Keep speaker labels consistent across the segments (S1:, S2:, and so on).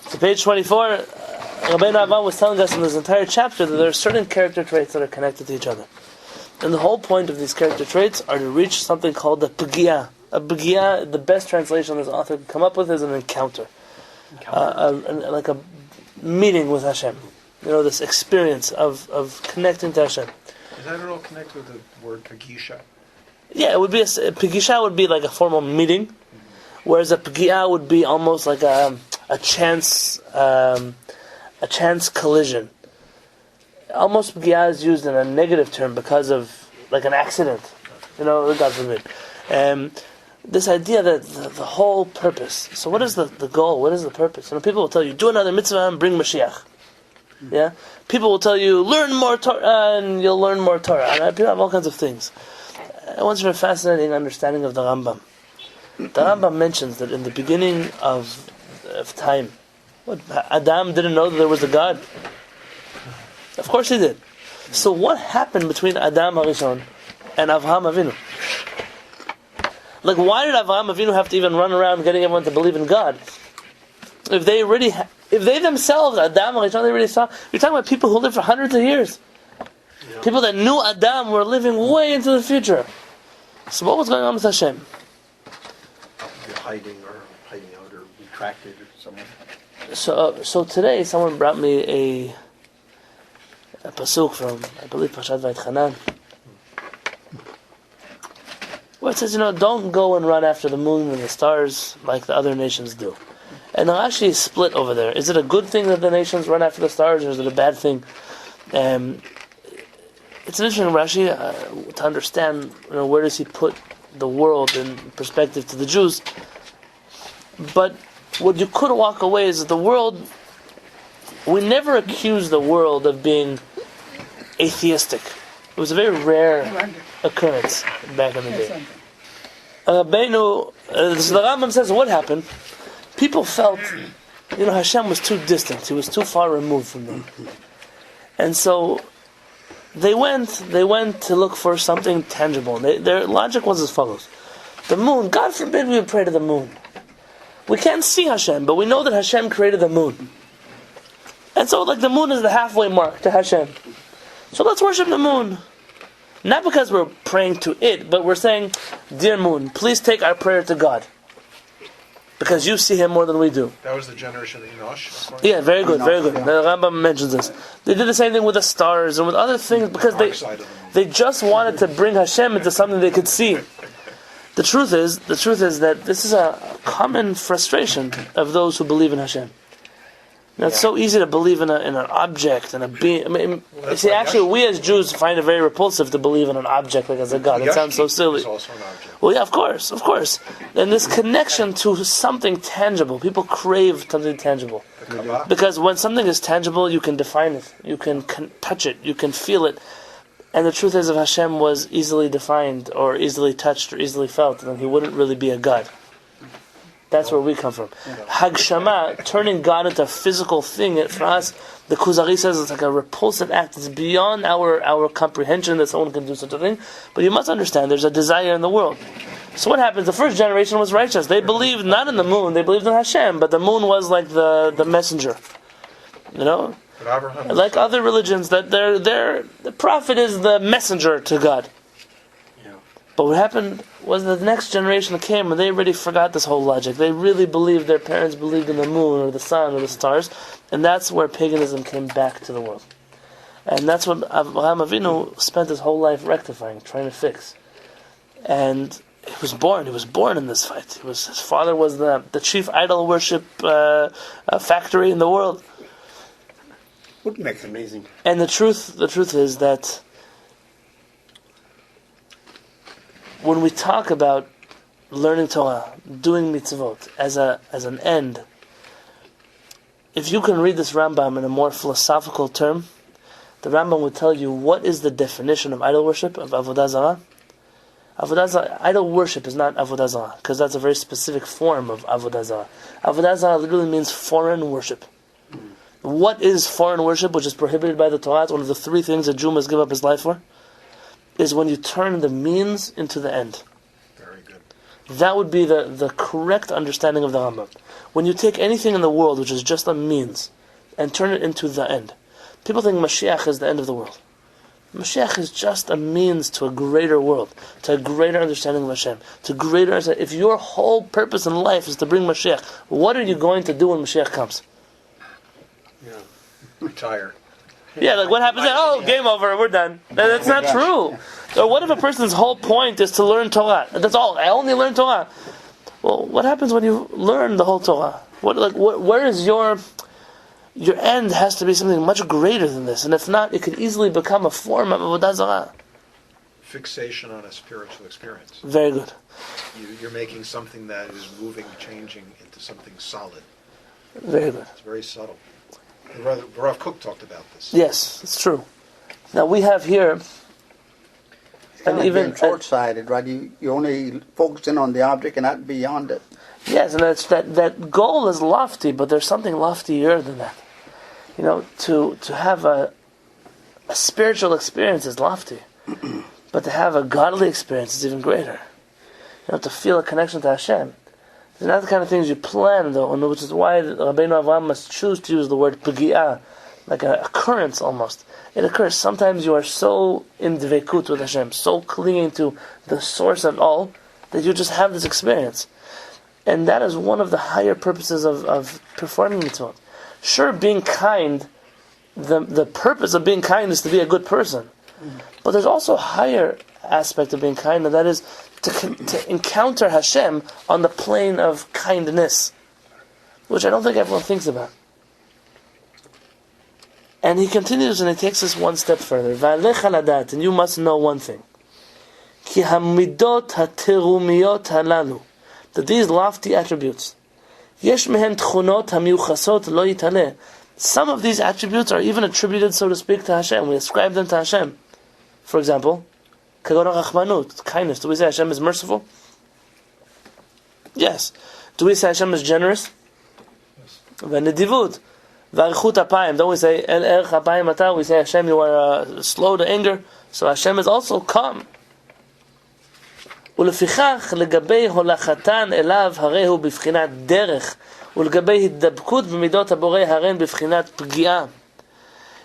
S1: So page 24, Rabbi Yonatan was telling us in this entire chapter that there are certain character traits that are connected to each other. And the whole point of these character traits are to reach something called a pagiyah. A pagiyah, the best translation this author could come up with is an encounter. Like a meeting with Hashem. This experience of connecting to Hashem.
S2: Is that at all connected with the word pagisha?
S1: Yeah, it would be a pagisha would be like a formal meeting, whereas a pagiyah would be almost like a chance collision. Almost pagiyah is used in a negative term because of like an accident, God forbid. This idea that the whole purpose. So what is the goal? What is the purpose? People will tell you, do another mitzvah and bring Mashiach. Yeah, people will tell you, learn more Torah and you'll learn more Torah. And people have all kinds of things. I once read a fascinating understanding of the Rambam. The Rambam mentions that in the beginning of time, Adam didn't know that there was a God. Of course he did. So what happened between Adam HaRishon and Avraham Avinu? Like, why did Avraham Avinu have to even run around getting everyone to believe in God? If they themselves, Adam HaRishon, they already saw. You're talking about people who lived for hundreds of years. Yeah. People that knew Adam were living way into the future. So what was going on with Hashem?
S2: You're hiding out or retracted or something.
S1: So today someone brought me a pasuk from, I believe, Pashat Vayitchanan, where it says, don't go and run after the moon and the stars like the other nations do. And Rashi is split over there. Is it a good thing that the nations run after the stars, or is it a bad thing? It's an interesting Rashi to understand, where does he put the world in perspective to the Jews. But what you could walk away is that the world, we never accused the world of being atheistic. It was a very rare occurrence back in the day. So the Rambam says, what happened? People felt, Hashem was too distant. He was too far removed from them. And so they went to look for something tangible. Their logic was as follows. The moon, God forbid we would pray to the moon. We can't see Hashem, but we know that Hashem created the moon. And so the moon is the halfway mark to Hashem. So let's worship the moon. Not because we're praying to it, but we're saying, dear moon, please take our prayer to God. Because you see Him more than we do.
S2: That was the generation of Enosh?
S1: Yeah, very good, very good. The Rambam mentions this. They did the same thing with the stars and with other things because they just wanted to bring Hashem into something they could see. The truth is that this is a common frustration of those who believe in Hashem. It's so easy to believe in an object and a being. We as Jews find it very repulsive to believe in an object like as a God. It sounds so silly.
S2: Also an object.
S1: Well, yeah, of course. And this connection to something tangible, people crave something tangible. Because when something is tangible, you can define it, you can touch it, you can feel it. And the truth is, if Hashem was easily defined or easily touched or easily felt, then He wouldn't really be a God. That's where we come from. Hagshama, turning God into a physical thing, for us, the Kuzari says it's like a repulsive act. It's beyond our comprehension that someone can do such a thing. But you must understand, there's a desire in the world. So what happens? The first generation was righteous. They believed not in the moon, they believed in Hashem, but the moon was like the messenger. Like other religions, that the prophet is the messenger to God. But what happened was the next generation came and they already forgot this whole logic. They really believed their parents believed in the moon or the sun or the stars, and that's where paganism came back to the world. And that's what Avraham Avinu spent his whole life rectifying, trying to fix. And he was born in this fight. His father was the chief idol worship factory in the world.
S3: What makes amazing?
S1: And the truth is that when we talk about learning Torah, doing mitzvot as an end, if you can read this Rambam in a more philosophical term, the Rambam would tell you what is the definition of idol worship, of Avodah Zarah. Avodah Zarah, idol worship is not Avodah Zarah, because that's a very specific form of Avodah Zarah. Avodah Zarah literally means foreign worship. What is foreign worship, which is prohibited by the Torah? It's one of the three things a Jew must give up his life for. Is when you turn the means into the end.
S2: Very good.
S1: That would be the correct understanding of the Rambam. when you take anything in the world which is just a means and turn it into the end. People think Mashiach is the end of the world. Mashiach is just a means to a greater world, to a greater understanding of Hashem, to greater understanding. If your whole purpose in life is to bring Mashiach, what are you going to do when Mashiach comes?
S2: Yeah. Retire.
S1: Yeah, like what happens then? Oh, game over, we're done. That's not true. Or what if a person's whole point is to learn Torah? That's all. I only learn Torah. Well, what happens when you learn the whole Torah? Where is your end has to be something much greater than this, and if not, it could easily become a form of avodah zarah.
S2: Fixation on a spiritual experience.
S1: Very good.
S2: You're making something that is moving, changing into something solid.
S1: Very good.
S2: It's very subtle. Rav Kook talked about this.
S1: Yes, it's true. Now we have here,
S3: and even short-sighted, right? You only focusing on the object and not beyond it.
S1: Yes, and it's that goal is lofty, but there's something loftier than that. To have a spiritual experience is lofty, but to have a godly experience is even greater. To feel a connection to Hashem. They're not the kind of things you plan, though, and which is why Rabbeinu Avraham must choose to use the word pagi'ah, like an occurrence almost. It occurs. Sometimes you are so in dveikut with Hashem, so clinging to the source of all, that you just have this experience. And that is one of the higher purposes of performing mitzvot. Sure, being kind, the purpose of being kind is to be a good person. But there's also a higher aspect of being kind, and that is to encounter Hashem on the plane of kindness, which I don't think everyone thinks about. And he continues and he takes us one step further. And you must know one thing. Ki hamidot haterumiyot halalu. That these lofty attributes, yesh mehen tchunot hamiyuchasot lo yitaleh. Some of these attributes are even attributed, so to speak, to Hashem. We ascribe them to Hashem. For example, kagon rachmanut, kindness. Do we say Hashem is merciful? Yes. Do we say Hashem is generous? V'nedivut, v'arichut apayim. Don't we say el erech apayim ata? We say Hashem, you are slow to anger. So Hashem is also calm. ולפיכך לגבי הולכתן אליו הרי הוא בבחינת דרך ולגבי התדבקות במידות הבורא הרי בבחינת פגיעה.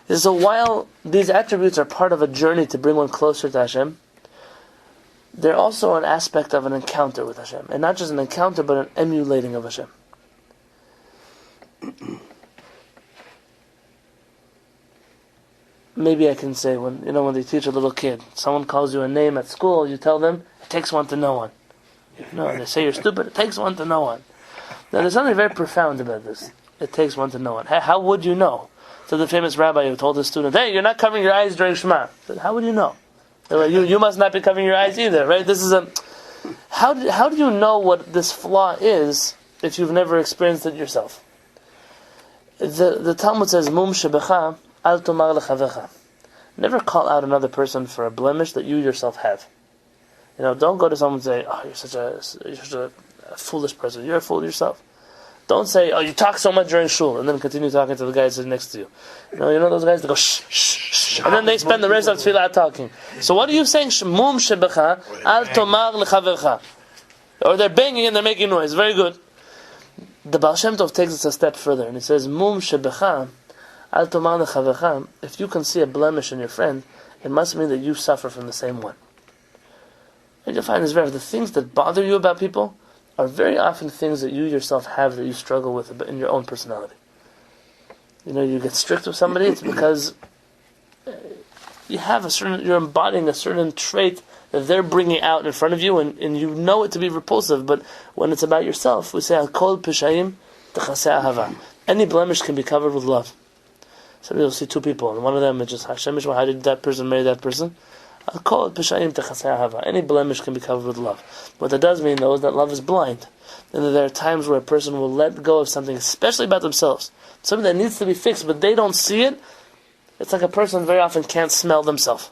S1: So while these attributes are part of a journey to bring one closer to Hashem, they're also an aspect of an encounter with Hashem. And not just an encounter, but an emulating of Hashem. Maybe I can say, when they teach a little kid, someone calls you a name at school, you tell them, it takes one to know one. They say you're stupid, it takes one to know one. Now there's something very profound about this. It takes one to know one. How would you know? So the famous rabbi who told his student, hey, you're not covering your eyes during Shema. Said, how would you know? Like, you must not be covering your eyes either, right? This is how do you know what this flaw is if you've never experienced it yourself? The Talmud says, Mum shebecha al tomar lechavecha. Never call out another person for a blemish that you yourself have. Don't go to someone and say, oh, you're such a foolish person. You're a fool yourself. Don't say, oh, you talk so much during shul, and then continue talking to the guy sitting next to you. You know those guys that go shh, shh, shh, and then they spend the rest of tefillah talking. So what are you saying? Mum shebecha al tomar lechavecha. Or they're banging and they're making noise. Very good. The Baal Shem Tov takes us a step further, and he says, Mum shebecha al tomar lechavecha. If you can see a blemish in your friend, it must mean that you suffer from the same one. And you'll find this the things that bother you about people are very often things that you yourself have that you struggle with in your own personality. You get strict with somebody, it's because you're embodying a certain trait that they're bringing out in front of you, and you know it to be repulsive, but when it's about yourself, we say, Al kol peshayim techaseh ahava. Any blemish can be covered with love. Somebody will see two people, and one of them is just, Hashem, how did that person marry that person? Any blemish can be covered with love. What that does mean, though, is that love is blind. And that there are times where a person will let go of something, especially about themselves. Something that needs to be fixed, but they don't see it. It's like a person very often can't smell themselves.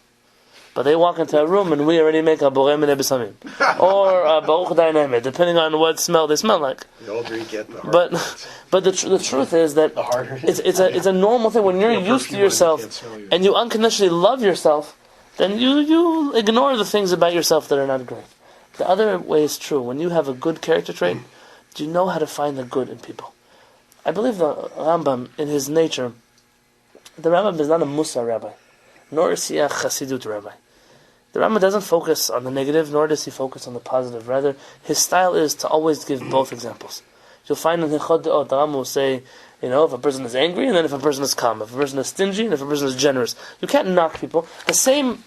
S1: But they walk into a room and we already make a borem and ebesamim. Or a baruch dynamic, depending on what smell they smell like.
S2: The older you get, the harder.
S1: But the truth is that it's a normal thing. When you're used to yourself and you unconditionally love yourself, then you ignore the things about yourself that are not great. The other way is true. When you have a good character trait, Do you know how to find the good in people? I believe the Rambam, in his nature, the Rambam is not a Musa rabbi, nor is he a Chassidut rabbi. The Rambam doesn't focus on the negative, nor does he focus on the positive. Rather, his style is to always give both examples. You'll find in Hilchot De'ot, the Rambam will say, if a person is angry, and then if a person is calm, if a person is stingy, and if a person is generous. You can't knock people. The same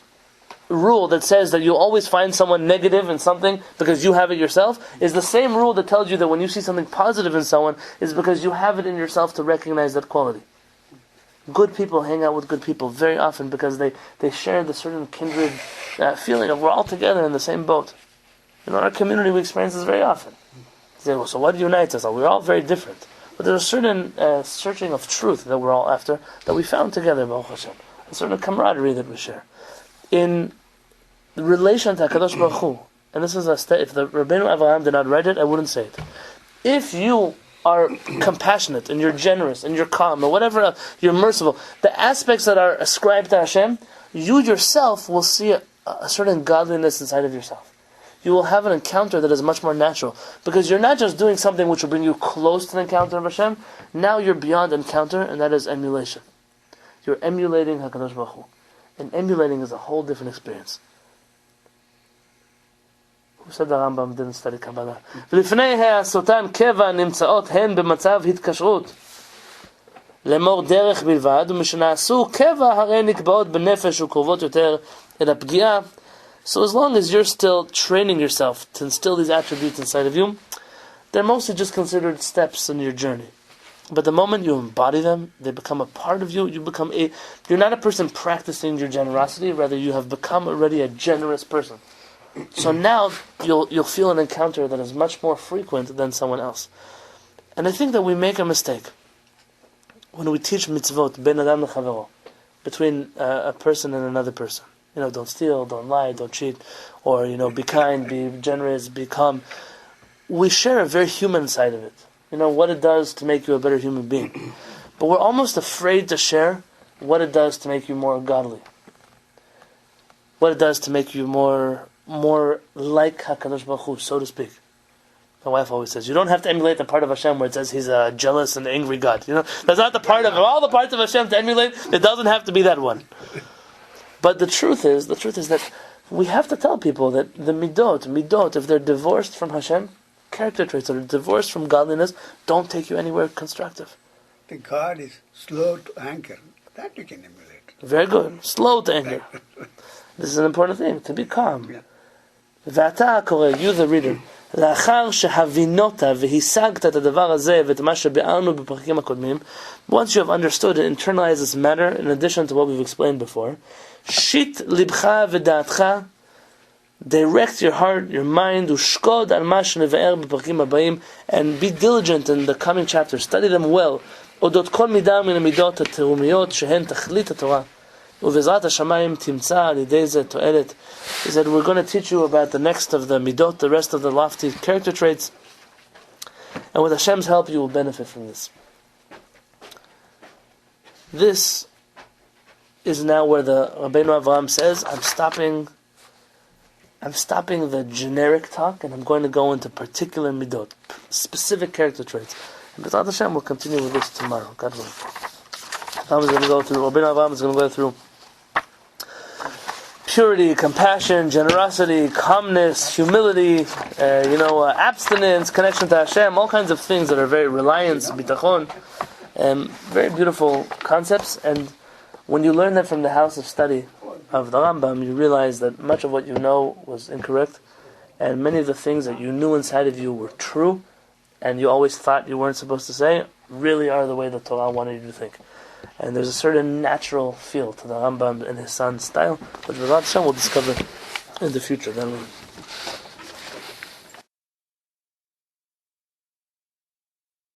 S1: rule that says that you always find someone negative in something because you have it yourself is the same rule that tells you that when you see something positive in someone is because you have it in yourself to recognize that quality. Good people hang out with good people very often because they share the certain kindred feeling of we're all together in the same boat. In our community we experience this very often. You say, well, so what unites us? We're all very different. But there's a certain searching of truth that we're all after that we found together, Baruch Hashem. A certain camaraderie that we share. In the relation to HaKadosh Baruch Hu, and this is if the Rabbeinu Avraham did not write it, I wouldn't say it. If you are compassionate, and you're generous, and you're calm, or whatever else, you're merciful, the aspects that are ascribed to Hashem, you yourself will see a certain godliness inside of yourself. You will have an encounter that is much more natural, because you're not just doing something which will bring you close to the encounter of Hashem, now you're beyond encounter, and that is emulation. You're emulating HaKadosh Baruch Hu. And emulating is a whole different experience. Who said the Rambam didn't study Kabbalah? ולפני העשותן קבע נמצאות הן במצב התקשרות לאמור דרך בלבד, ומשנעשו קבע הרי נקבעות בנפש וקרובות יותר אל הפגיעה. So as long as you're still training yourself to instill these attributes inside of you, they're mostly just considered steps in your journey. But the moment you embody them, they become a part of you. You're not a person practicing your generosity, rather you have become already a generous person. So now you'll feel an encounter that is much more frequent than someone else. And I think that we make a mistake when we teach mitzvot, ben adam lechavero, between a person and another person. Don't steal, don't lie, don't cheat, or be kind, be generous, be calm. We share a very human side of it. What it does to make you a better human being. But we're almost afraid to share what it does to make you more godly. What it does to make you more like HaKadosh Baruch Hu, so to speak. My wife always says, you don't have to emulate the part of Hashem where it says he's a jealous and angry God. That's not the part of all the parts of Hashem to emulate. It doesn't have to be that one. But the truth is that we have to tell people that the midot, if they're divorced from Hashem, character traits that are divorced from godliness, don't take you anywhere constructive.
S4: The God is slow to anger. That you can emulate.
S1: Very good. Slow to anger. This is an important thing, to be calm. ואתה הקורא, you the reader, לאחר שהבינותה והשגת את הדבר הזה ואת מה שביארנו בפרקים הקודמים, once you have understood and internalized this matter, in addition to what we've explained before, שיט לבך ודעתך, direct your heart, your mind, ושקוד על מה שנבאר בפרקים הבאים, and be diligent in the coming chapters, study them well, אודות כל מידה מן המידות התרומיות שהן תכלית התורה, ובעזרת HaShamayim תמצא על ידי זה תועלת. He said, we're going to teach you about the next of the midot, the rest of the lofty character traits, and with Hashem's help you will benefit from this. This is now where the Rabbeinu Avraham says, I'm stopping the generic talk and I'm going to go into particular midot, specific character traits. And B'ezrat Hashem will continue with this tomorrow, God willing. Rabbeinu Avraham is going to go through purity, compassion, generosity, calmness, humility, abstinence, connection to Hashem, all kinds of things that are very reliance, bitachon, very beautiful concepts. And when you learn that from the house of study of the Rambam, you realize that much of what you know was incorrect, and many of the things that you knew inside of you were true, and you always thought you weren't supposed to say, really are the way the Torah wanted you to think. And there's a certain natural feel to the Rambam and his son's style, which B'ezrat Hashem will discover in the future. Then we